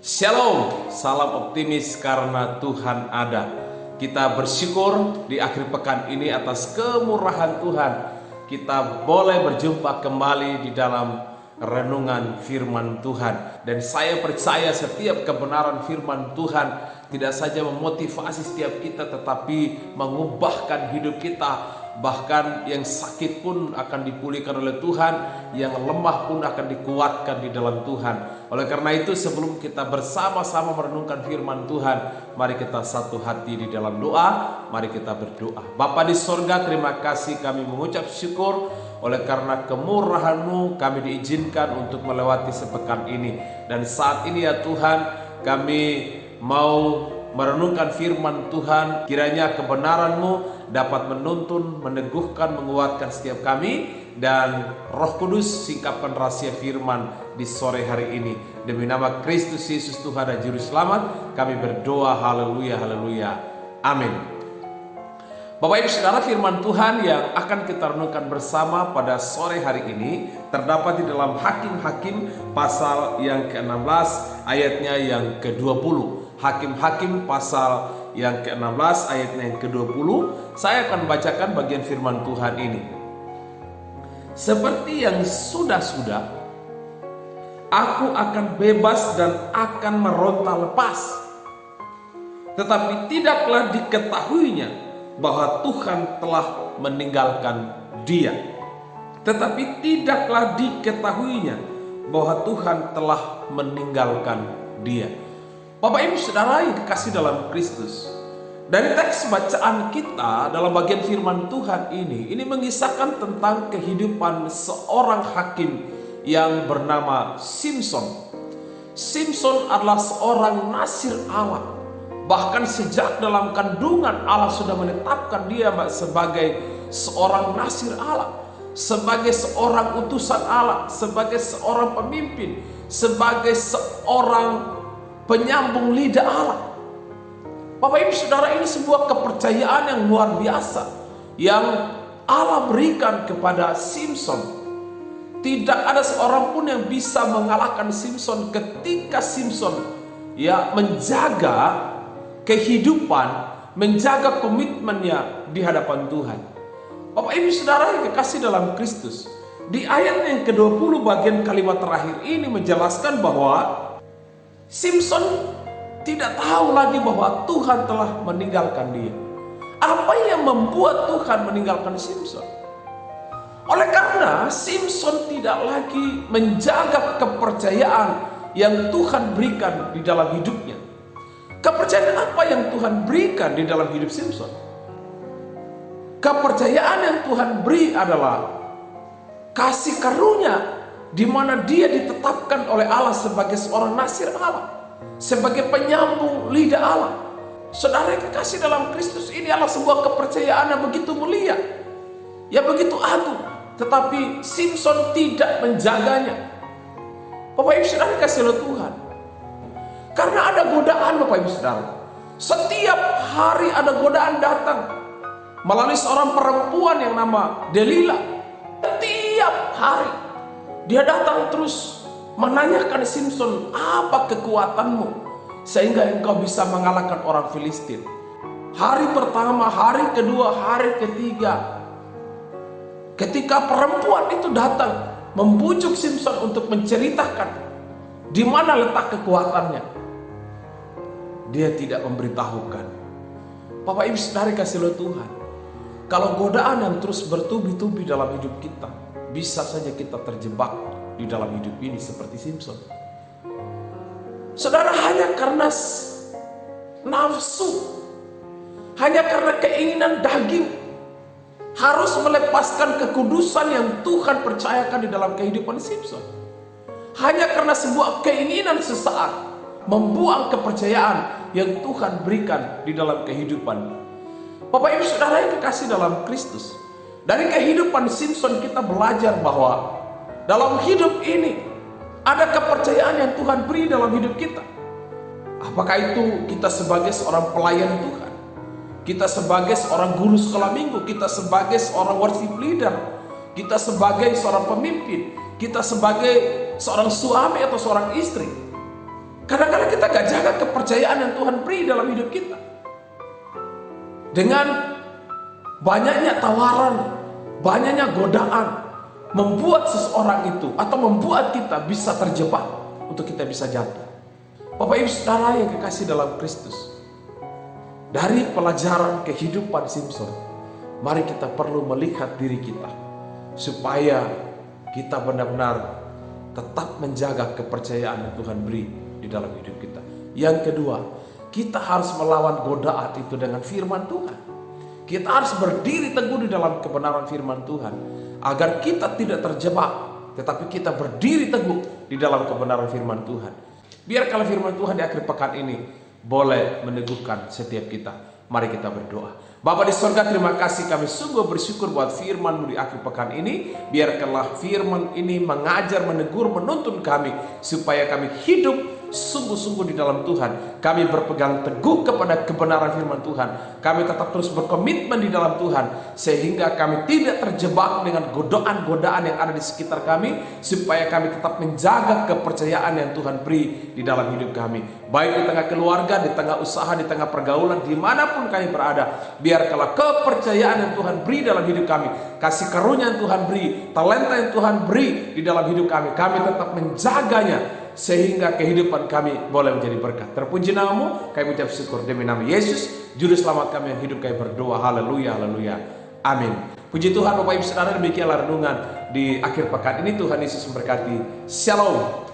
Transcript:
Shalom, salam optimis karena Tuhan ada. Kita bersyukur di akhir pekan ini atas kemurahan Tuhan. Kita boleh berjumpa kembali di dalam renungan firman Tuhan. Dan saya percaya setiap kebenaran firman Tuhan tidak saja memotivasi setiap kita, tetapi mengubahkan hidup kita. Bahkan yang sakit pun akan dipulihkan oleh Tuhan, yang lemah pun akan dikuatkan di dalam Tuhan. Oleh karena itu, sebelum kita bersama-sama merenungkan firman Tuhan, mari kita satu hati di dalam doa. Mari kita berdoa. Bapa di sorga, terima kasih, kami mengucap syukur oleh karena kemurahan-Mu kami diizinkan untuk melewati sepekan ini. Dan saat ini ya Tuhan, kami mau merenungkan firman Tuhan. Kiranya kebenaran-Mu dapat menuntun, meneguhkan, menguatkan setiap kami. Dan Roh Kudus singkapkan rahasia firman di sore hari ini. Demi nama Kristus Yesus Tuhan dan Juru Selamat, kami berdoa. Haleluya, haleluya, amin. Bapak Ibu Saudara, firman Tuhan yang akan kita renungkan bersama pada sore hari ini terdapat di dalam Hakim-Hakim pasal yang ke-16 ayatnya yang ke-20. Hakim-Hakim pasal yang ke-16 ayatnya yang ke-20. Saya akan bacakan bagian firman Tuhan ini. Seperti yang sudah-sudah, aku akan bebas dan akan meronta lepas. Tetapi tidaklah diketahuinya bahwa Tuhan telah meninggalkan dia. Tetapi tidaklah diketahuinya bahwa Tuhan telah meninggalkan dia. Bapak Ibu Saudara yang kekasih dalam Kristus, dari teks bacaan kita dalam bagian firman Tuhan ini mengisahkan tentang kehidupan seorang hakim yang bernama Simson. Simson adalah seorang nasir Allah. Bahkan sejak dalam kandungan Allah sudah menetapkan dia sebagai seorang nasir Allah, sebagai seorang utusan Allah, sebagai seorang pemimpin, sebagai seorang penyambung lidah Allah. Bapak Ibu Saudara, ini sebuah kepercayaan yang luar biasa yang Allah berikan kepada Simson. Tidak ada seorang pun yang bisa mengalahkan Simson ketika Simson menjaga kehidupan, menjaga komitmennya di hadapan Tuhan. Bapak Ibu Saudara yang kekasih dalam Kristus, di ayat yang ke-20 bagian kalimat terakhir ini menjelaskan bahwa Simson tidak tahu lagi bahwa Tuhan telah meninggalkan dia. Apa yang membuat Tuhan meninggalkan Simson? Oleh karena Simson tidak lagi menjaga kepercayaan yang Tuhan berikan di dalam hidupnya. Kepercayaan apa yang Tuhan berikan di dalam hidup Simson? Kepercayaan yang Tuhan beri adalah kasih karunia, di mana dia ditetapkan oleh Allah sebagai seorang nasir Allah, sebagai penyambung lidah Allah. Saudara yang kekasih dalam Kristus, ini adalah sebuah kepercayaan yang begitu mulia, yang begitu agung, tetapi Simson tidak menjaganya. Bapak Ibu Saudara kasih oleh Tuhan, karena ada godaan. Bapak Ibu Saudara, setiap hari ada godaan datang melalui seorang perempuan yang nama Delila. Setiap hari dia datang terus menanyakan Simson, apa kekuatanmu sehingga engkau bisa mengalahkan orang Filistin. Hari pertama, hari kedua, hari ketiga, ketika perempuan itu datang membujuk Simson untuk menceritakan di mana letak kekuatannya, dia tidak memberitahukan. Bapak Ibu Saudara kasih oleh Tuhan, kalau godaan yang terus bertubi-tubi dalam hidup kita, bisa saja kita terjebak di dalam hidup ini seperti Simson. Saudara, hanya karena nafsu, hanya karena keinginan daging, harus melepaskan kekudusan yang Tuhan percayakan di dalam kehidupan Simson. Hanya karena sebuah keinginan sesaat, membuang kepercayaan yang Tuhan berikan di dalam kehidupan. Bapak Ibu Saudara yang kekasih dalam Kristus, dari kehidupan Simson kita belajar bahwa dalam hidup ini ada kepercayaan yang Tuhan beri dalam hidup kita. Apakah itu kita sebagai seorang pelayan Tuhan, kita sebagai seorang guru sekolah minggu, kita sebagai seorang worship leader, kita sebagai seorang pemimpin, kita sebagai seorang suami atau seorang istri. Kadang-kadang kita gak jaga kepercayaan yang Tuhan beri dalam hidup kita. Dengan banyaknya tawaran, banyaknya godaan, membuat seseorang itu atau membuat kita bisa terjebak untuk kita bisa jatuh. Bapak Ibu Saudara yang kekasih dalam Kristus, dari pelajaran kehidupan Simson, mari kita perlu melihat diri kita supaya kita benar-benar tetap menjaga kepercayaan yang Tuhan beri di dalam hidup kita. Yang kedua, kita harus melawan godaan itu dengan firman Tuhan. Kita harus berdiri teguh di dalam kebenaran firman Tuhan agar kita tidak terjebak, tetapi kita berdiri teguh di dalam kebenaran firman Tuhan. Biar kalau firman Tuhan di akhir pekan ini boleh meneguhkan setiap kita. Mari kita berdoa. Bapa di surga, terima kasih, kami sungguh bersyukur buat firman-Mu di akhir pekan ini. Biarkanlah firman ini mengajar, menegur, menuntun kami supaya kami hidup sungguh-sungguh di dalam Tuhan. Kami berpegang teguh kepada kebenaran firman Tuhan. Kami tetap terus berkomitmen di dalam Tuhan, sehingga kami tidak terjebak dengan godaan-godaan yang ada di sekitar kami, supaya kami tetap menjaga kepercayaan yang Tuhan beri di dalam hidup kami. Baik di tengah keluarga, di tengah usaha, di tengah pergaulan, dimanapun kami berada. Biarkanlah kepercayaan yang Tuhan beri dalam hidup kami, kasih karunia yang Tuhan beri, talenta yang Tuhan beri di dalam hidup kami, kami tetap menjaganya, sehingga kehidupan kami boleh menjadi berkat. Terpuji nama-Mu, kami ucap syukur demi nama Yesus, Juru Selamat kami yang hidup, kami berdoa. Haleluya, haleluya, amin. Puji Tuhan. Bapak Ibu Saudara, demikianlah renungan di akhir pekan ini. Tuhan Yesus memberkati. Shalom.